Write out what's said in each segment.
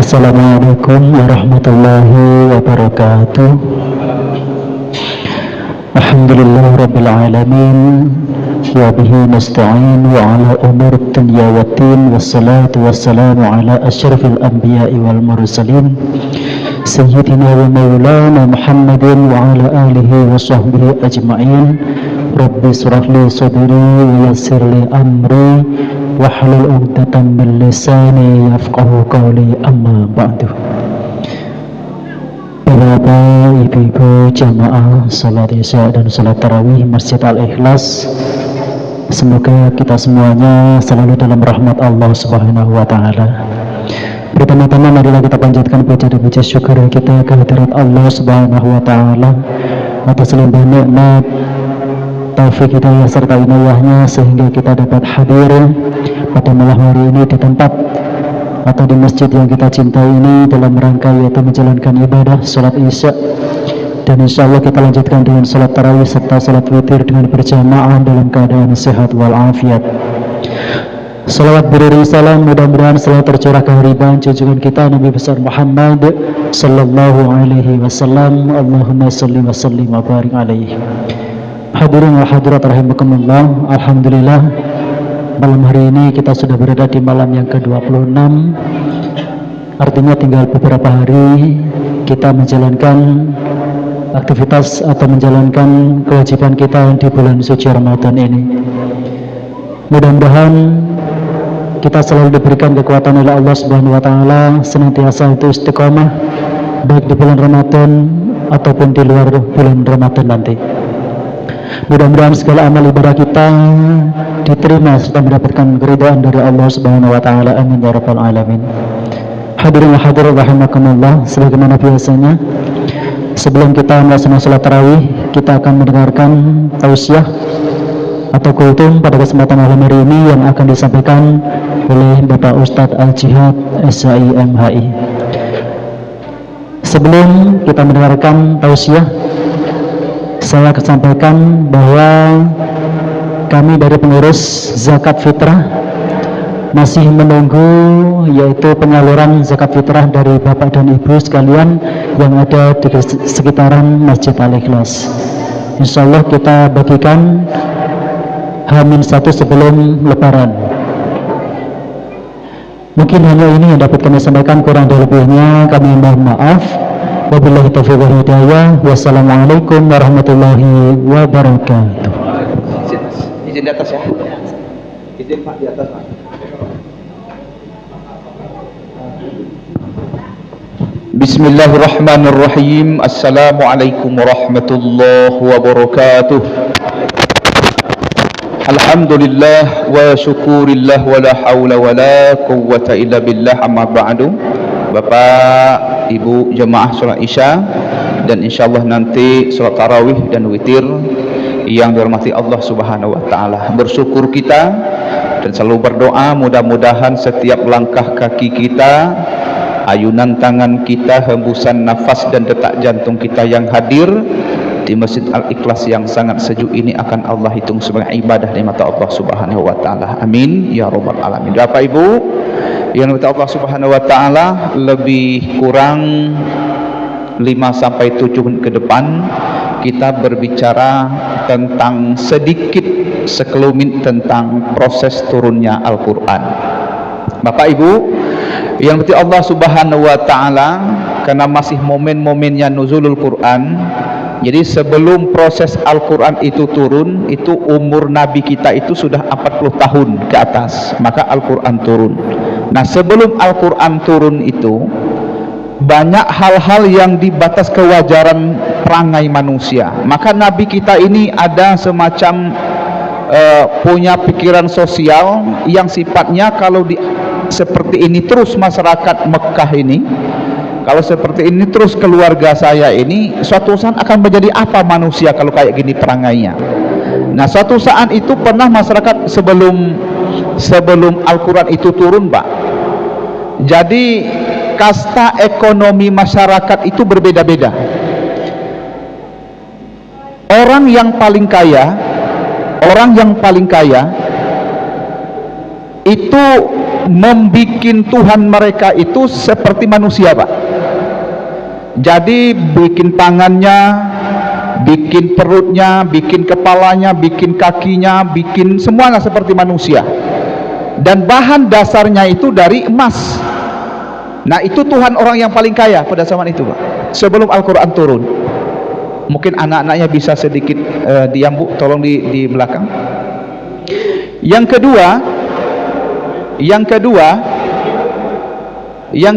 Assalamualaikum warahmatullahi wabarakatuh. Alhamdulillah rabbil alamin wa bihi nasta'in wa ala umur dunya waddin, wassalatu wassalamu ala asyrafil anbiya'i wal mursalin sayyidina wa maulana Muhammadin wa ala alihi wa sahbihi ajma'in. Rabbi shrah li sadri wa yassir li amri wahlul 'uqdatam min lisani yafqahu qawli, amma ba'du. Bapak, ibu-ibu jamaah salat isya dan salat tarawih Masjid Al-Ikhlas, semoga kita semuanya selalu dalam rahmat Allah Subhanahu wa taala. Pertama-tama marilah kita panjatkan puja dan puji syukur kita kehadirat Allah Subhanahu wa taala atas limpah nikmat, taufik hidayah serta inayahnya sehingga kita dapat hadir pada malam hari ini di tempat atau di masjid yang kita cintai ini dalam rangka yaitu menjalankan ibadah salat isya, dan insya Allah kita lanjutkan dengan salat tarawih serta salat witir dengan berjamaah dalam keadaan sehat walafiat. Salawat beriring salam mudah-mudahan selalu tercurah kehariban junjungan kita Nabi besar Muhammad sallallahu alaihi wasallam. Allahumma salli wa sallim wa barik alaihi. Hadirin wa hadirat rahimakumullah, alhamdulillah malam hari ini kita sudah berada di malam yang ke-26. Artinya tinggal beberapa hari kita menjalankan aktivitas atau menjalankan kewajiban kita di bulan suci Ramadan ini. Mudah-mudahan kita selalu diberikan kekuatan oleh Allah Subhanahu wa taala senantiasa itu istiqomah baik di bulan Ramadan ataupun di luar bulan Ramadan nanti. Mudah-mudahan segala amal ibadah kita diterima serta mendapatkan keridhaan dari Allah Subhanahu wa taala. Amin ya rabbal alamin. Hadirin wa hadirat rahimakumullah, sebagaimana biasanya sebelum kita melaksanakan salat tarawih, kita akan mendengarkan tausiah atau kultum pada kesempatan malam hari ini yang akan disampaikan oleh Bapak Ustadz Al-Jihad SAI MHI. Sebelum kita mendengarkan tausiah, saya akan sampaikan bahwa kami dari pengurus zakat fitrah masih menunggu yaitu penyaluran zakat fitrah dari Bapak dan Ibu sekalian yang ada di sekitaran Masjid Al-Ikhlas. Insya Allah kita bagikan H-1 sebelum Lebaran. Mungkin hanya ini yang dapat kami sampaikan, kurang dan lebihnya kami mohon maaf. Wabillahi taufiq wal hidayah. Wassalamualaikum warahmatullahi wabarakatuh. Izin di atas ya. Izin Pak di atas Pak. Bismillahirrahmanirrahim. Assalamualaikum warahmatullahi wabarakatuh. Alhamdulillah wa syukurillah wa la hawla wa la quwwata illa billah, amma ba'du. Bapak, Ibu jemaah salat isya dan insyaallah nanti salat tarawih dan witir yang dirahmati Allah Subhanahu wa taala. Bersyukur kita dan selalu berdoa mudah-mudahan setiap langkah kaki kita, ayunan tangan kita, hembusan nafas dan detak jantung kita yang hadir di Masjid Al-Ikhlas yang sangat sejuk ini akan Allah hitung sebagai ibadah di mata Allah Subhanahu wa taala. Amin ya rabbal alamin. Bapak Ibu yang mata Allah Subhanahu wa taala, lebih kurang 5-7 menit ke depan kita berbicara tentang sedikit sekelumit tentang proses turunnya Al-Qur'an. Bapak Ibu yang mati Allah Subhanahu wa taala, karena masih momen-momennya nuzulul Quran. Jadi sebelum proses Al-Quran itu turun, itu umur Nabi kita itu sudah 40 tahun ke atas, maka Al-Quran turun. Nah sebelum Al-Quran turun itu banyak hal-hal yang dibatas kewajaran perangai manusia. Maka Nabi kita ini ada semacam punya pikiran sosial yang sifatnya kalau seperti ini terus masyarakat Mekah ini kalau seperti ini terus keluarga saya ini suatu saat akan menjadi apa manusia kalau kayak gini perangainya. Nah, suatu saat itu pernah masyarakat sebelum Al-Quran itu turun, Pak, jadi kasta ekonomi masyarakat itu berbeda-beda. Orang yang paling kaya itu membikin Tuhan mereka itu seperti manusia, Pak. Jadi bikin tangannya, bikin perutnya, bikin kepalanya, bikin kakinya, bikin semuanya seperti manusia. Dan bahan dasarnya itu dari emas. Nah, itu Tuhan orang yang paling kaya pada zaman itu, Pak, sebelum Al-Quran turun. Mungkin anak-anaknya bisa sedikit diam, Bu, tolong di belakang. Yang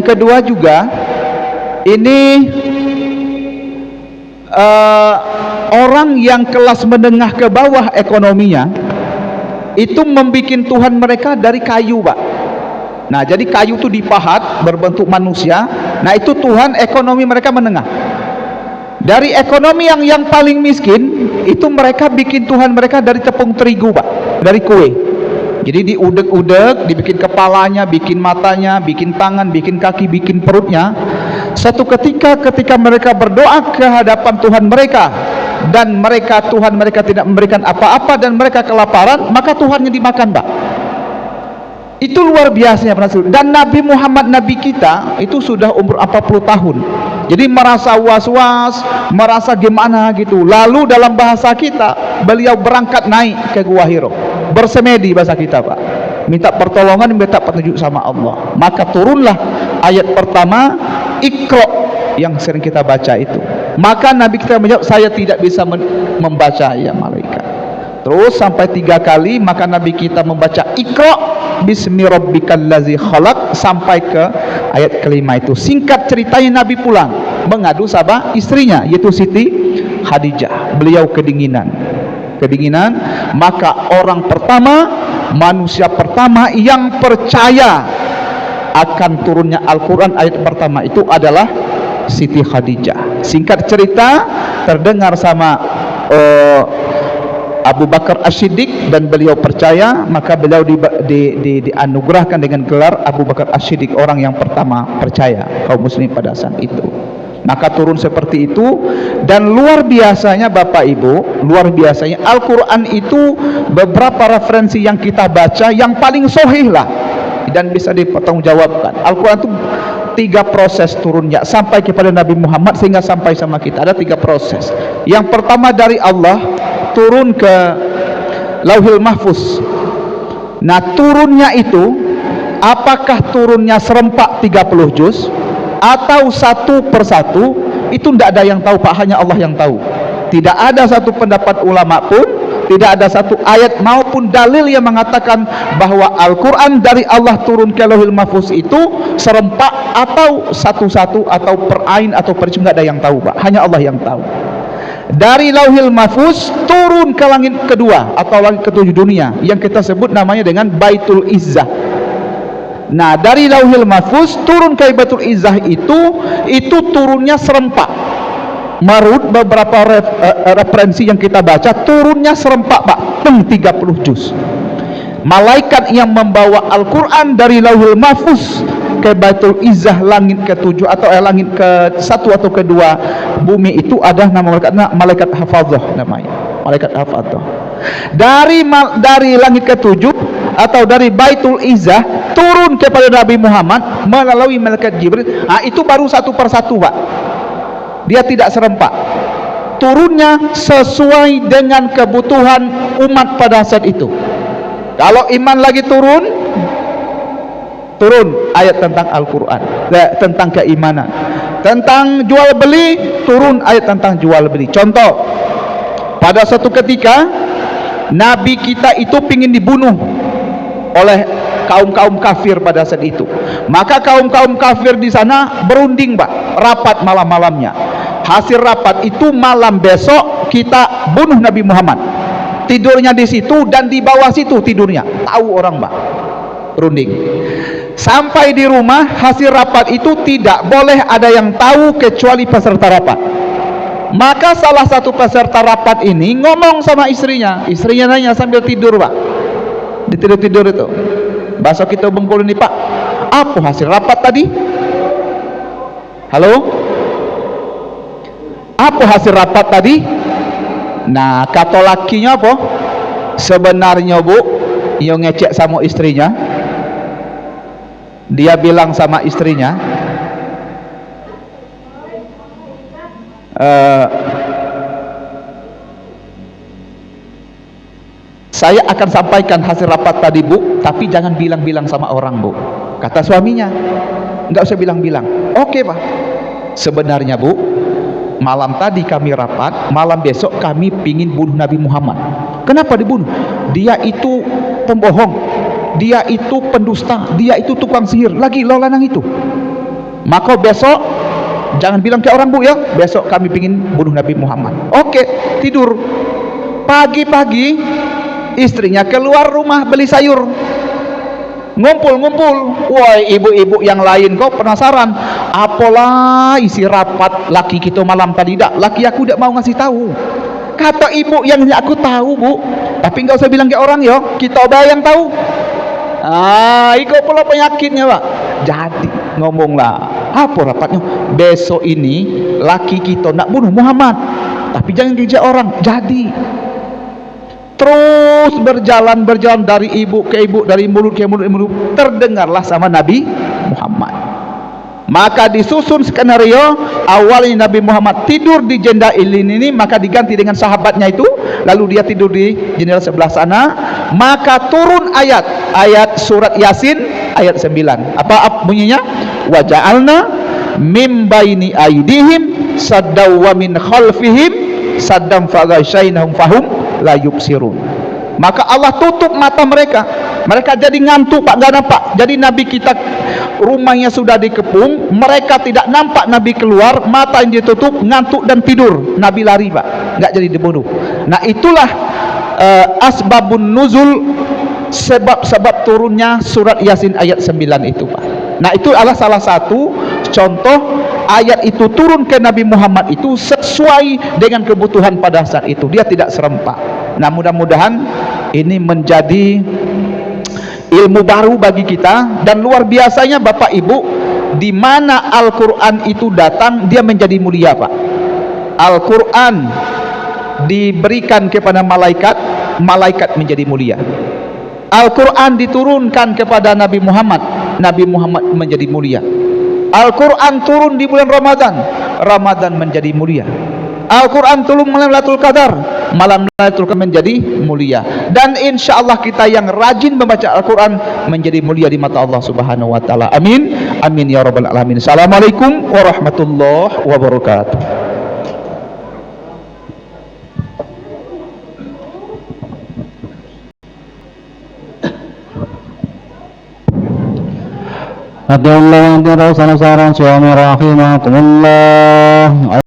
kedua juga ini orang yang kelas menengah ke bawah ekonominya itu membikin Tuhan mereka dari kayu, Pak. Nah, jadi kayu itu dipahat berbentuk manusia. Nah, itu Tuhan ekonomi mereka menengah. Dari ekonomi yang paling miskin itu mereka bikin Tuhan mereka dari tepung terigu, Pak, dari kue. Jadi diudek-udek, dibikin kepalanya, bikin matanya, bikin tangan, bikin kaki, bikin perutnya. Satu ketika mereka berdoa ke hadapan Tuhan mereka dan Tuhan mereka tidak memberikan apa-apa dan mereka kelaparan, maka Tuhannya dimakan, Pak. Itu luar biasanya. Dan Nabi Muhammad, Nabi kita itu sudah umur 40 tahun. Jadi merasa was-was, merasa gimana gitu. Lalu dalam bahasa kita, beliau berangkat naik ke Gua Hiro, bersemedi bahasa kita, Pak, minta pertolongan, minta petunjuk sama Allah. Maka turunlah ayat pertama, Iqra, yang sering kita baca itu. Maka Nabi kita menjawab, saya tidak bisa membaca, ya malaikat. Terus sampai 3 kali, maka Nabi kita membaca Iqra bismi rabbikal ladzi khalaq sampai ke ayat kelima itu. Singkat ceritanya, Nabi pulang mengadu sama istrinya, yaitu Siti Khadijah. Beliau kedinginan. Maka orang pertama, manusia pertama yang percaya akan turunnya Al-Quran ayat pertama itu adalah Siti Khadijah. Singkat cerita, terdengar sama Abu Bakar As-Siddiq dan beliau percaya, maka beliau dianugerahkan dengan gelar Abu Bakar As-Siddiq, orang yang pertama percaya kaum muslim pada saat itu. Maka turun seperti itu. Dan luar biasanya, Bapak Ibu, luar biasanya Al-Quran itu beberapa referensi yang kita baca yang paling sahih lah dan bisa dipertanggungjawabkan. Al-Quran itu 3 proses turunnya sampai kepada Nabi Muhammad sehingga sampai sama kita. Ada 3 proses. Yang pertama dari Allah turun ke Lauhil Mahfuz. Nah, turunnya itu apakah turunnya serempak 30 juz atau satu persatu, itu tidak ada yang tahu, Pak, hanya Allah yang tahu. Tidak ada satu pendapat ulama pun, tidak ada satu ayat maupun dalil yang mengatakan bahwa Al-Quran dari Allah turun ke Lauhil Mahfuz itu serempak atau satu-satu atau per ain atau per juz, tidak ada yang tahu, Pak, hanya Allah yang tahu. Dari Lauhil Mahfuz turun ke langit kedua atau langit ke-7 dunia yang kita sebut namanya dengan Baitul Izzah. Nah, dari Lauhil Mahfuz turun ke Baitul Izzah itu turunnya serempak. Menurut beberapa referensi yang kita baca, turunnya serempak, Pak, 30 juz. Malaikat yang membawa Al-Quran dari Lauhil Mahfuz ke Baitul Izzah, langit ke-7 atau langit ke-1 atau ke-2 bumi, itu ada nama malaikat hafadzah, namanya malaikat hafadzah. Dari langit ke-7 atau dari Baitul Izzah turun kepada Nabi Muhammad melalui malaikat Jibril. Nah, itu baru satu persatu, Pak, dia tidak serempak. Turunnya sesuai dengan kebutuhan umat pada saat itu. Kalau iman lagi turun ayat tentang Al-Quran, tentang keimanan. Tentang jual beli, turun ayat tentang jual beli. Contoh, pada suatu ketika Nabi kita itu ingin dibunuh oleh kaum kafir pada saat itu. Maka kaum kafir di sana berunding, Pak, rapat malam-malamnya. Hasil rapat itu, malam besok kita bunuh Nabi Muhammad. Tidurnya di situ dan di bawah situ tidurnya. Tahu orang, Pak, berunding. Sampai di rumah, hasil rapat itu tidak boleh ada yang tahu kecuali peserta rapat. Maka salah satu peserta rapat ini ngomong sama istrinya nanya sambil tidur, Pak. Tidur itu. Bahasa kita Bengkulu nih, Pak. Apa hasil rapat tadi? Halo? Apa hasil rapat tadi? Nah, kata lakinya apa? Sebenarnya, Bu, yang ngecek sama istrinya, dia bilang sama istrinya, saya akan sampaikan hasil rapat tadi, Bu, tapi jangan bilang-bilang sama orang, Bu. Kata suaminya, enggak usah bilang-bilang. Oke, Pak. Sebenarnya, Bu, malam tadi kami rapat, malam besok kami pingin bunuh Nabi Muhammad. Kenapa dibunuh? Dia itu pembohong, dia itu pendusta, dia itu tukang sihir, lagi lo lanang itu. Maka besok jangan bilang ke orang, Bu, ya, besok kami pingin bunuh Nabi Muhammad. Oke, tidur. Pagi-pagi istrinya keluar rumah beli sayur, ngumpul. Woi, ibu-ibu yang lain kok penasaran, apalah isi rapat laki kita malam tadi. Dak, laki aku tidak mau ngasih tahu. Kata ibu, yang aku tahu, Bu, tapi nggak usah bilang ke orang, yo, kita yang tahu. Iko pula penyakitnya, Pak. Jadi ngomonglah, apa rapatnya? Besok ini laki kita nak bunuh Muhammad, tapi jangan kerja orang. Jadi terus berjalan dari ibu ke ibu, dari mulut ke mulut, terdengarlah sama Nabi Muhammad. Maka disusun skenario, awalnya Nabi Muhammad tidur di jenda ini, maka diganti dengan sahabatnya itu, lalu dia tidur di jendela sebelah sana. Maka turun ayat surat Yasin ayat 9. Apa bunyinya? Wa ja'alna mim baini aidihim saddaw wa min khalfihim saddam faghasyainahum fahum la yubsirun. Maka Allah tutup mata mereka jadi ngantuk, Pak, gak nampak. Jadi Nabi kita rumahnya sudah dikepung, mereka tidak nampak Nabi keluar, mata yang ditutup, ngantuk dan tidur. Nabi lari, Pak, gak jadi dibunuh. Nah, itulah asbabun nuzul, sebab turunnya surat Yasin ayat 9 itu, Pak. Nah, itu adalah salah satu contoh ayat itu turun ke Nabi Muhammad itu sesuai dengan kebutuhan pada saat itu, dia tidak serempak. Nah, mudah-mudahan ini menjadi ilmu baru bagi kita. Dan luar biasanya, Bapak Ibu, di mana Al-Quran itu datang, dia menjadi mulia, Pak. Al-Quran diberikan kepada malaikat menjadi mulia. Al-Quran diturunkan kepada Nabi Muhammad menjadi mulia. Al-Quran turun di bulan Ramadan menjadi mulia. Al-Quran turun malam Lailatul Qadar, malam Lailatul Qadar menjadi mulia. Dan insya Allah kita yang rajin membaca Al-Quran menjadi mulia di mata Allah Subhanahu wa Ta'ala. Amin, amin ya rabbal alamin. Assalamualaikum warahmatullahi wabarakatuh. Hati Allah yang tidak usah nasaran suami rahimakumullah.